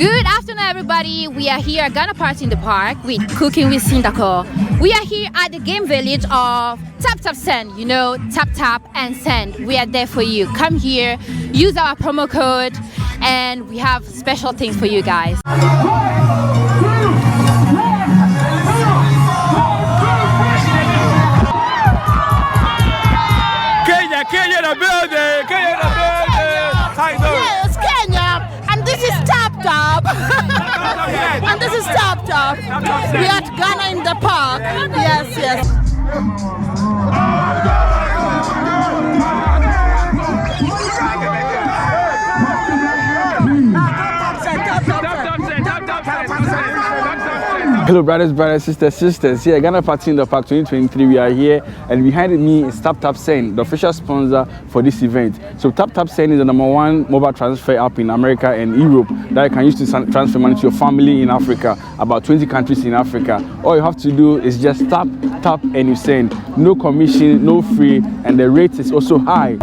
Good afternoon, everybody. We are here at Ghana Party in the Park with Cooking with Sindaco. We are here at the game village of TapTap Send. You know, TapTap and Send. We are there for you. Come here, use our promo code, and we have special things for you guys. Kenya the building! Kenya the building! How you doing? Yes, Kenya, and this is TapTap. And this is TapTap. We are at Ghana in the Park. Yes, yes. Hello brothers, sisters. Here, Ghana Party in the Park 2023. We are here, and behind me is TapTap Send, the official sponsor for this event. So TapTap Send is the #1 mobile transfer app in America and Europe that you can use to transfer money to your family in Africa, about 20 countries in Africa. All you have to do is just tap, and you send. No commission, no free, and the rate is also high.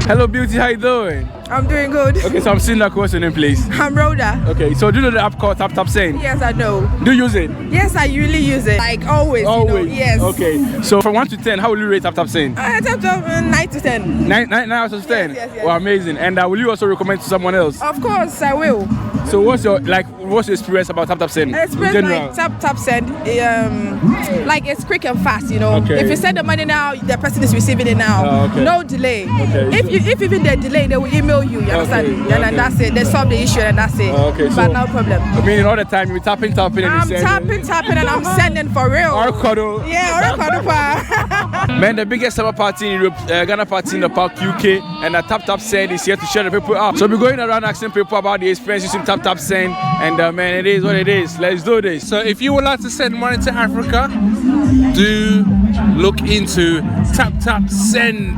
Hello, beauty. How you doing? I'm doing good. Okay, so I'm Sindaco. What's your name, please? I'm Rhoda. Okay, so do you know the app called TapTap Send? Yes, I know. Do you use it? Yes, I usually use it. Like always. Always? You know? Yes. Okay, so from 1 to 10, how will you rate TapTap Send? TapTap 9 to 10. 9 out of 10? Yes. Well, amazing. And will you also recommend to someone else? Of course, I will. So what's your experience about TapTap Send? Experience like TapTap Send, like it's quick and fast, you know. Okay. If you send the money now, the person is receiving it now. Okay. No delay. Okay, if even they delay, they will email you. You understand? Okay. And that's it. They solve the issue and that's it. Okay, but so, no problem. I mean, all the time you're tapping, and I'm tapping, and I'm sending for real. Orkodo. Yeah, Orkodo. Man, the biggest summer party in Europe, Ghana Party in the Park, UK, and the TapTap Send is here to share the people up. So we're going around asking people about the experience using TapTap Send, and man, it is what it is. Let's do this. So if you would like to send money to Africa, do look into TapTap Send.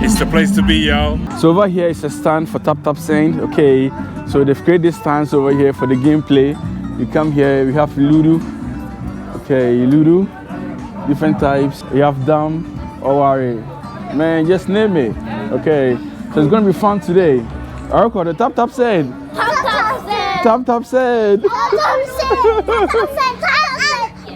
It's the place to be, yo. So over here is a stand for TapTap Send. Okay, so they've created this stands over here for the gameplay. You come here, we have Ludo. Okay, Ludo, different types. You have Dam, Owari. Man, just name it. Okay, so it's gonna be fun today. I record the TapTap Send. TapTap Send.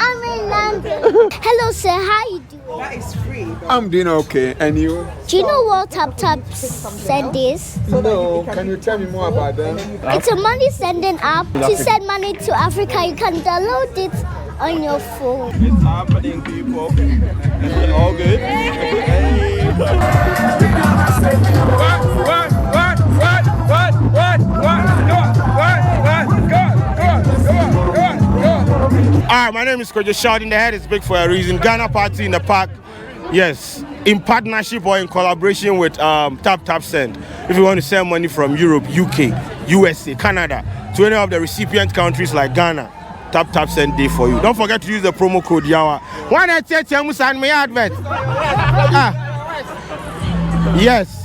I'm in London. Hello, sir. How you doing? That is free. I'm doing okay. And you? Do you know what TapTap Send is? No. Can you tell me more about them? It's a money sending app. To send money to Africa, you can download it on your phone. It's happening, people. All good? Alright, my name is Kojo Shouting. The head is big for a reason. Ghana Party in the Park. Yes, in partnership or in collaboration with TapTap Send. If you want to send money from Europe, UK, USA, Canada to any of the recipient countries like Ghana, TapTap Send day for you. Don't forget to use the promo code YAWA. Why not take your and my advert? Yes.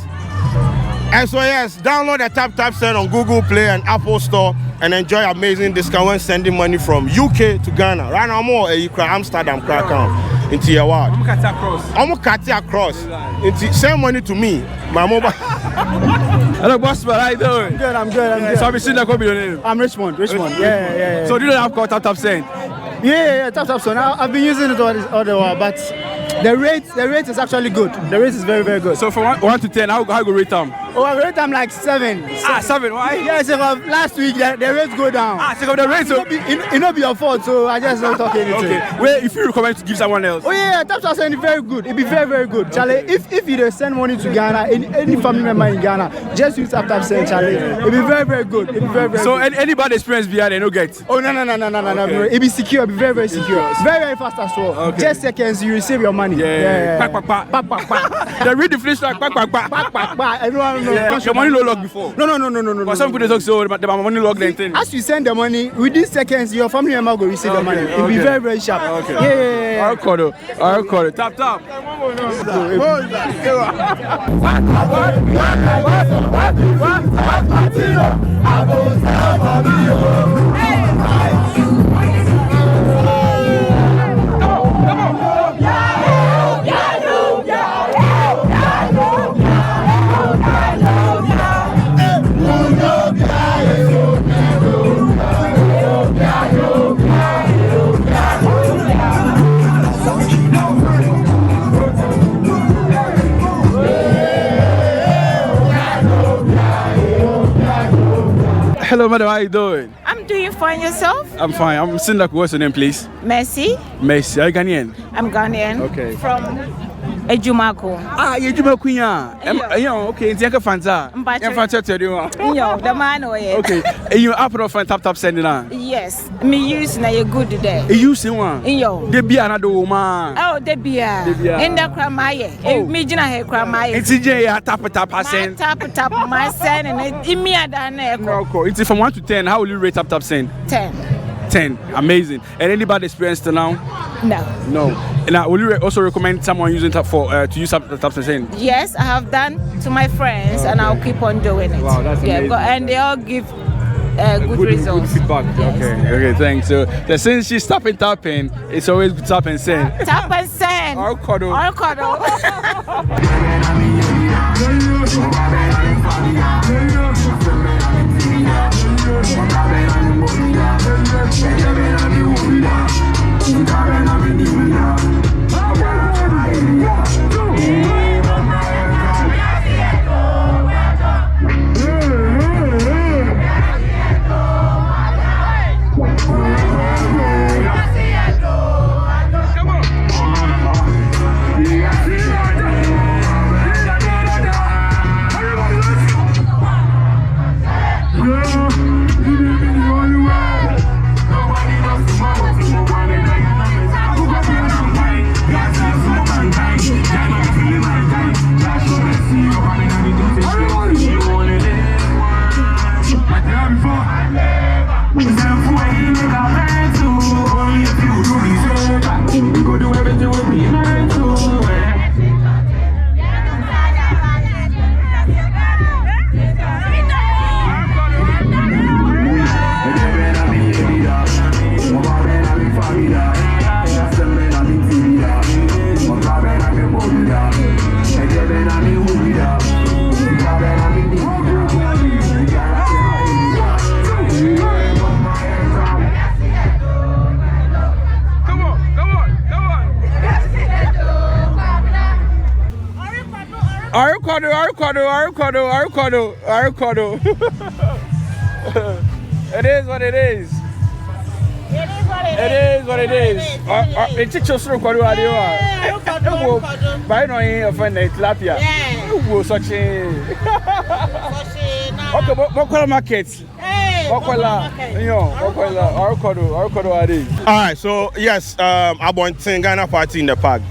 And so yes, download the TapTap Send on Google Play and Apple Store and enjoy amazing discount when sending money from UK to Ghana. Right now, more Amsterdam, Krakow, into your world. I'm cutting across. Send money to me, my mobile. Hello, boss, man. How you doing? I'm good. So I'm Sindaco, your name? I'm Richmond. Yeah. So do you know the app called TapTap Send? Yeah, TapTap Send. I've been using it all the while, but the rate is actually good. The rate is very, very good. So from 1 to 10, how you rate them? Oh, I rate them like 7. 7, why? Yes, last week the rates go down. So the rate, so it not be your fault, so I just don't talk anything. Okay. Well, if you recommend to give someone else? Oh yeah, TapTap Send is very good. It'll be very, very good. Charlie, if you send money to Ghana, any family member in Ghana, just use TapTap Send, Charlie. It'll be very, very good. It'll be very, very so good. any bad experience behind they no get? Oh no. Okay. It'll be secure, it'll be very, very secure. Very, very fast as well. Okay. Just seconds, you receive your money. Yeah. They read the flash like Everyone knows. Your money no log before. No. But some people talk so the money log then thing. As you send the money, within seconds, your family member will receive the money. It'll be very, very sharp. Okay. Yeah. I'll call it. Tap. What? Hello, madam. How you doing? I'm doing fine. Yourself? I'm fine. I'm Sindaco. What's your name, please? Messi. Messi. Are you Ghanaian? I'm Ghanaian. Okay. From Ejumako. Ah, Ejumako. Okay. It's Yanka Fanta. Fanta tell you. Yo, the man way. Okay. And you up on TapTap Send now? Yes. Me use na you good there. You use one? Yo. They be another woman. Oh, they be in the kramaye. Me jina he kramaye. It's TJ TapTap Send. TapTap my send and it me adane. It's from 1 to 10. How will you rate TapTap Send? 10. 10. Amazing. And anybody experienced it now? No. No. Now, will you also recommend someone using to use TapTap Send? Yes, I have done to my friends, and I'll keep on doing it. Wow, that's amazing. And they all give good results. Good feedback. Yes. Okay, thanks. So since she's tapping, it's always good tap and send. Tap and send. Or cuddle. Arukado. It is what it is. It is what it is. It's just so quite what you are. By no offended Latvia. You such a. Okay, what markets? Alright, so yes, I want to Ghana party in the park.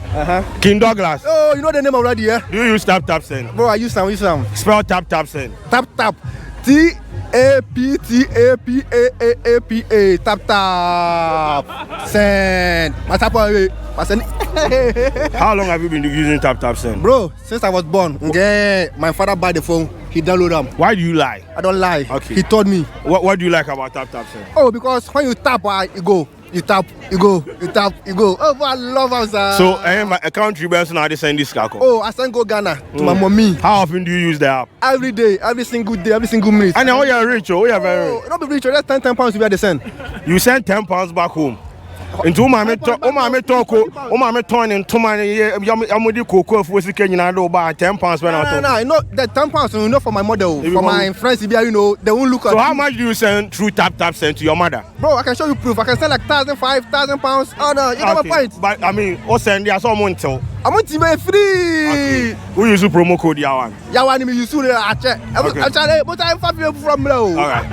King Douglas. Oh, you know the name already, yeah? Do you use TapTap Send? Bro, I use some. Spell TapTap Send. TapTap. TapTap. TapTap Send. How long have you been using TapTap Send? Bro, since I was born. Okay, my father buy the phone. He downloaded them. Why do you lie? I don't lie. Okay. He told me. What do you like about TapTap Send? Oh, because when you tap, you go. You tap, you go. You tap, you go. Oh, I love us. So, my country person now they send this Sindaco. Oh, I send go Ghana to my mommy. How often do you use the app? Every day, every single day, every single minute. And now you're rich, oh, you're very rich. Not be rich, that's 10 pounds you send. You send 10 pounds back home. Into my talk, my turn into my Yamudi Coco if we can buy 10 pounds when I No, no, the 10 pounds, you know, for my mother, for my friends, you know, they won't look at. So, how much do you send through TapTap Send to your mother? Bro, I can show you proof. I can send like 1,000, 5,000 pounds. Oh, no, you got my point. But I mean, what's send there? Someone tell. I'm going to be free. Okay. We use the promo code Yawan. Yawan, you soon. I check. But I'm 5 years from now. All right.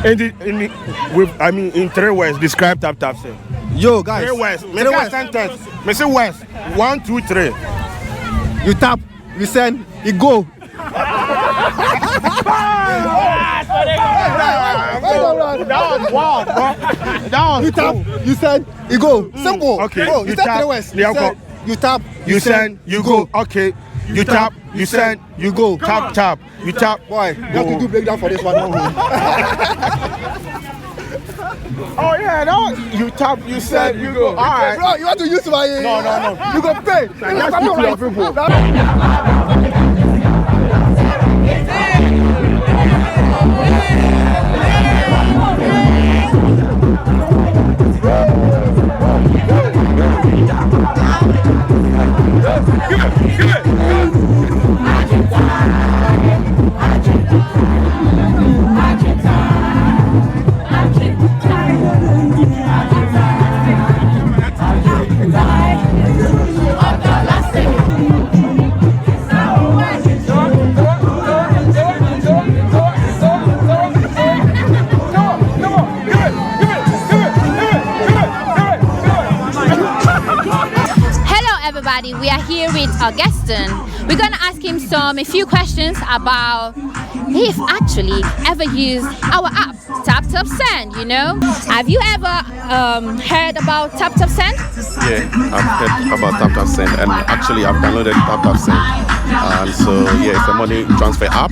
In 3 words, describe TapTap Send. Yo, guys. 3 words. Make a sentence. Mr. West. 1, 2, 3. You tap, you send, you go. That was wild, bro. That was you tap, you send, you go. Simple. Okay. Oh, you tap 3 words. You tap, you send, you go. Okay. You tap, you send, you go. Tap, tap. You tap. Boy, you have to do breakdown for this one. Oh yeah, no. You tap, you send, you go. All right. Bro, you want to use my... No. You go pay. That's good to your people. Give it. everybody. We are here with Augustin. We're gonna ask him a few questions about if actually ever used our app, TapTap Send. You know, have you ever heard about TapTap Send? Yeah, I've heard about TapTap Send, and actually I've downloaded TapTap Send. And so yeah, it's a money transfer app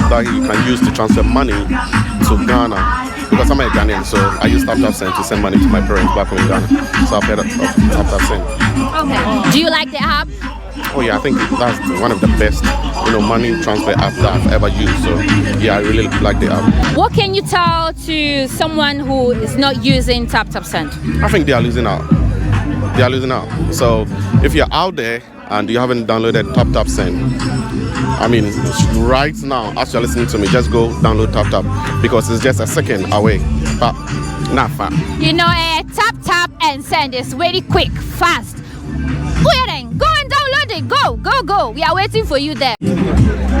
that you can use to transfer money to Ghana. Because I'm a Ghanaian, so I use TapTap Send to send money to my parents back home in Ghana. So I've heard of TapTap Send. Okay. Do you like the app? Oh yeah, I think that's one of the best, money transfer apps that I've ever used. So yeah, I really like the app. What can you tell to someone who is not using TapTap Send? I think they are losing out. They are losing out. So if you're out there and you haven't downloaded TapTap Send, I mean, right now, as you're listening to me, just go download TapTap because it's just a second away, but not far. You know, TapTap and Send is very quick, fast. Wait then, go and download it. Go, go, go. We are waiting for you there.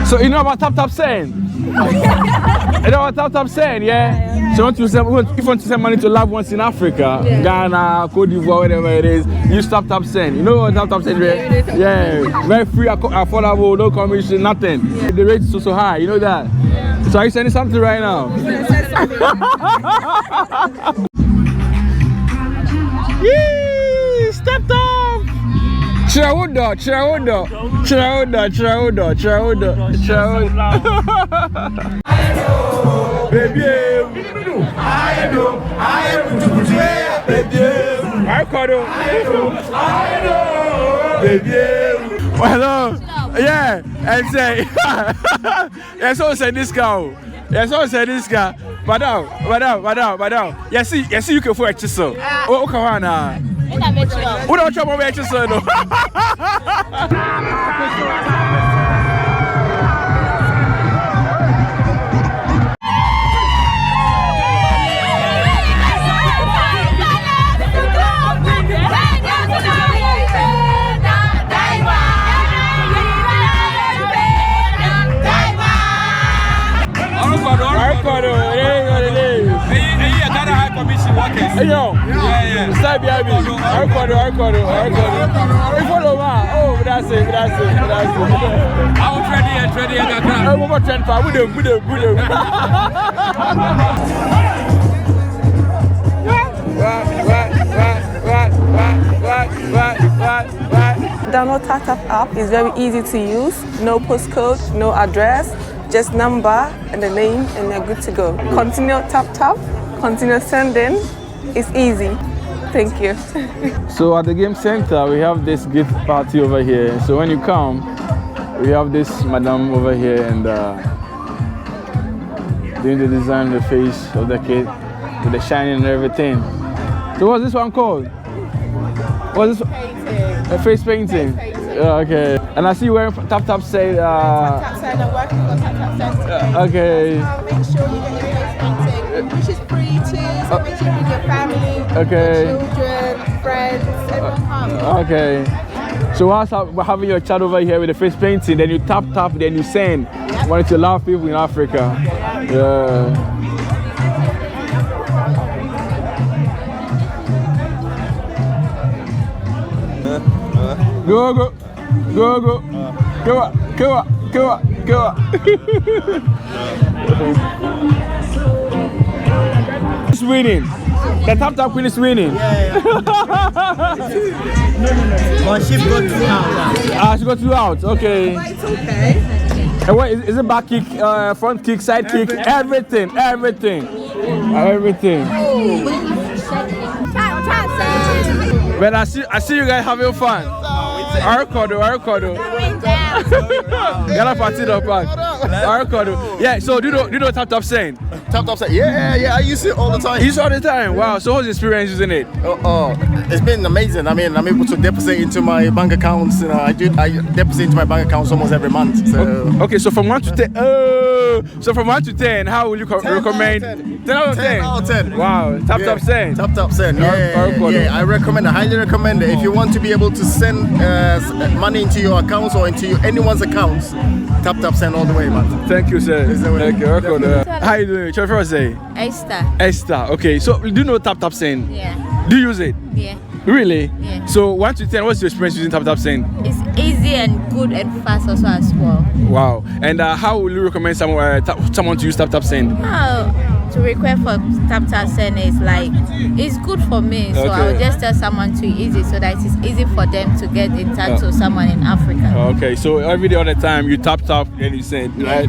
So you know about TapTap Send? You know about TapTap Send, yeah? So if you want to send money to loved ones in Africa, Ghana, Cote d'Ivoire, whatever it is, use TapTap Send. You know what TapTap Send is? Yeah, very free, affordable, no commission, nothing. The rate is so high, you know that? So are you sending something right now? Yee! Step up! Chirauda. Baby, I know, baby. Hello, yeah, and say, yeah, so say this guy, madam. Yes, you can for a chisel. Oh, come on now. We don't trouble me, chisel. Hey yo, stop behind me. I record. Follow me. Oh, that's it. I will trade it. I will not trend for. We do. Download TapTap app is very easy to use. No postcode, no address, just number and the name, and you're good to go. Continue TapTap, continue sending. It's easy. Thank you. So at the game center, we have this gift party over here. So when you come, we have this madam over here and doing the design of the face of the kid with the shining and everything. So what's this one called? What's this? A face painting. Okay. And I see you wearing TapTap Send. TapTap Send. I'm working for TapTap Send today. Okay. Make sure you get your face painting, which is free too. So make sure you bring your family, your children, friends, everyone come. Okay. So whilst having your child over here with the face painting, then you tap, then you send. Yep. Want to love people in Africa. Yeah. Go. It's winning. The TapTap Queen is winning. Yeah. But she got 2 out. She got 2 out. Okay. But it's okay. And what is it? Back kick, front kick, side kick, everything. But I see you guys having fun. I record. Ghana party the park. I record. Yeah. So do you know TapTap Send? TapTap Send. Yeah. I use it all the time. You use it all the time. Wow. So what's the experience using it? It's been amazing. I mean, I'm able to deposit into my bank accounts. I deposit into my bank accounts almost every month. So. Okay. So from 1 to 10. So from 1 to 10, how will you recommend? 10 out of 10. 10 out of 10. Wow. TapTap Send. TapTap Send. Yeah. I highly recommend it. If you want to be able to send money into your accounts or into anyone's accounts, TapTap Send all the way, man. Thank you, sir. Thank you. How you doing? What's your first name? Esther. Okay. So do you know TapTap Send? Yeah. Do you use it? Yeah. Really? Yeah. So 1 to 10, what's your experience using TapTap Send? It's easy and good and fast also as well. Wow. And how will you recommend someone to use TapTap Send? To request for TapTap Send is like, it's good for me. So I will just tell someone to easy so that it's easy for them to get in touch to someone in Africa. Okay, so every day all the time you tap and you send, right?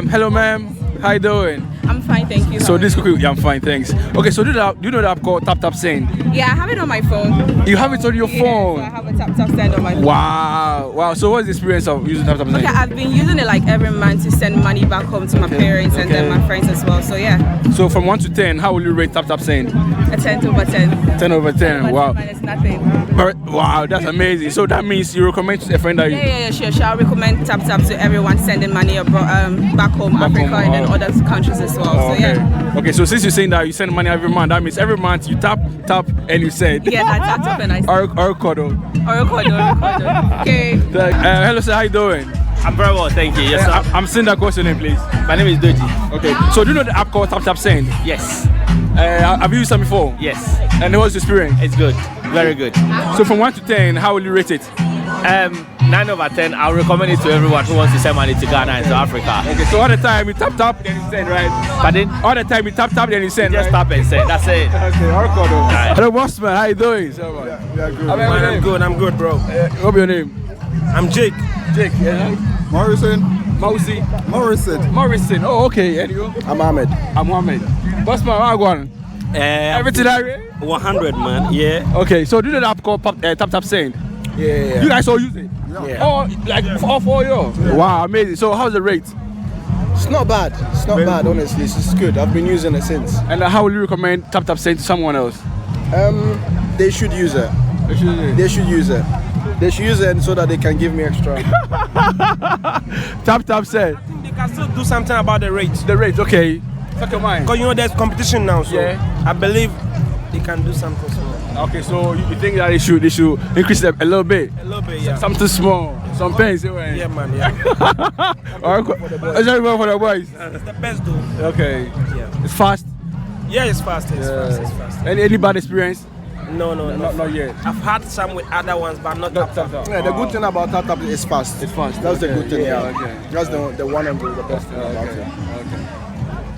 Hello ma'am, how you doing? I'm fine, thank you. So this cookie, yeah, I'm fine, thanks. Okay, so do you know the app called TapTap Send? Yeah, I have it on my phone. You have it on your phone? So I have a TapTap Send on my phone. Wow. So what's the experience of using TapTap Send? Okay, I've been using it like every month to send money back home to my parents and then my friends as well. So yeah. So from 1 to 10, how will you rate TapTap Send? A 10 over 10. 10 over 10. Wow. Minus nothing. Wow, that's amazing. So that means you recommend to a friend that you... Yeah, sure. I'll recommend TapTap to everyone sending money abroad, back home, Africa, and then other countries as well. So yeah. Okay, so since you're saying that you send money every month, that means every month you tap, and you send. Yes, I tap and I send. Oracle. Okay. Hello, sir, how you doing? I'm very well, thank you. Yes, sir. I'm Sindaco. What's your name, please? My name is Doji. Okay, so do you know the app called TapTap Send? Yes. Have you used it before? Yes. And what's your experience? It's good. Very good. So from 1 to 10, how will you rate it? 9 over 10. I'll recommend it to everyone who wants to send money to Ghana and to Africa. Okay, so all the time you tap, then you send, right? Pardon? All the time you tap, then you send, just tap and send. That's it. Okay, Oracle. Hello, boss man. How you doing? Yeah, good. I'm good, bro. What's your name? I'm Jake. Jake, yeah. Morrison. Morrison. Oh, okay. And you? I'm Ahmed. I'm Ahmed. Boss man, how are you going? Everything right? 100, man. Yeah. Okay, so do you know the app called TapTap Send? Yeah. You guys all use it? Yeah. Oh, like all 4 years? Yeah. Wow, amazing. So how's the rate? It's not bad. Honestly. It's good. I've been using it since. And how will you recommend TapTap Send to someone else? They should use it. They should use it so that they can give me extra. TapTap Send. I think they can still do something about the rate. The rate, okay. Fuck your mind. Because there's competition now, so I believe they can do something small. Okay, so you think that they should increase it a little bit? A little bit, yeah. Something small, some pence. Yeah, man, yeah. Is that for the boys? It's the best though. Okay. Yeah. It's fast? Yeah, it's fast. It's fast. Any bad experience? No, not yet. I've had some with other ones, but not TapTap. Yeah, the good thing about TapTap is fast. It's fast. That's the good thing. Yeah. Okay. That's the one and the best thing about it.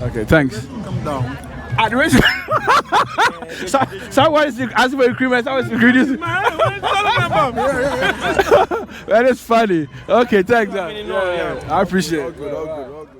Okay, thanks. Come down. Someone is asking for increment, someone is increasing. That is funny. Okay, thanks. I appreciate it. All good.